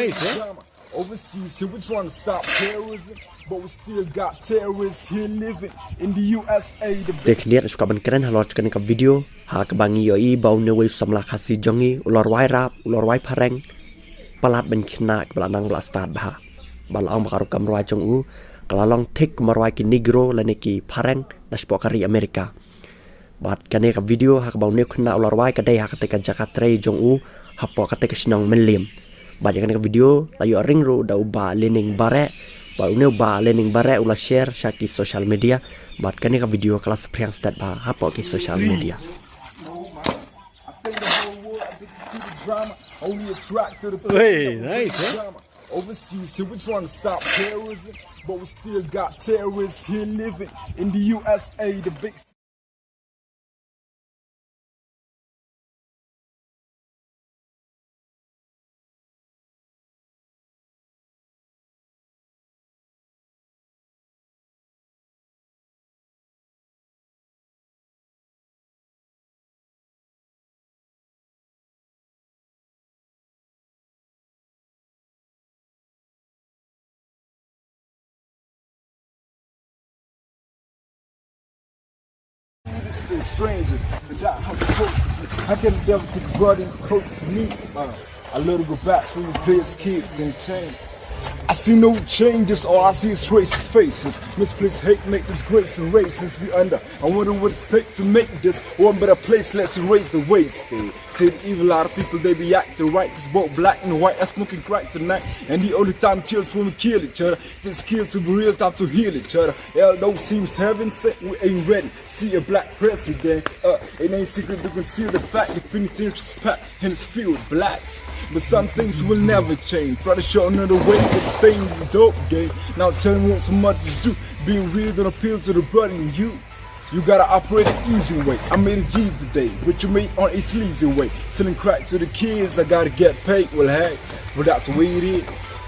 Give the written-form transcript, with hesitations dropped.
nice, eh? Overseas, here we're trying to stop terrorism, but we still got terrorists here living in the USA. The clear is coming keren halor kena ke video ha kebangi yoi bau newe samla khasi jongi ulor wai rap ulor wai pareng palat ben khna ke belanang bela start bah balong bakaru kam rwai jongu kalalong tik marwai ki negro lane ki pareng naspokari Amerika bat kene ke video ha ke bau ne khna ulor wai ke dai ha ke ka jakatre jongu ha po ke ke snong menlim bat kene ke video layo ring ro da ba lening bare ba ne ba lening bare ula share shaki social media bat kene ke video kelas priang start ba ha po ki social media Only attracted to Hey, nice, eh? Overseas, here we're trying to stop terrorism, but we still got terrorists here living in the USA, the big. The strangers, without how I can never take a brother and coach me. I love to go back when you play as kid, things change. I see no changes, all I see is racist faces. Misplaced hate make disgrace and races we under. I wonder what it's take to make this one better place. Let's erase the waste. Say the evil out of people, they be acting right. Cause both black and white are smoking crack tonight. And the only time kills when we kill each other. It's killed to be real, time to heal each other. Although seems heaven sent, we ain't ready. See a black president. It ain't secret to conceal the fact the penitentiary's packed and it's filled with blacks. But some things will never change. Try to show another way. Stay in the dope game. Now tell me what so much to do. Being real don't appeal to the brother in you. You gotta operate an easy way. I made a G today, but you made on a sleazy way. Selling crack to the kids, I gotta get paid. Well, hey, well that's the way it is.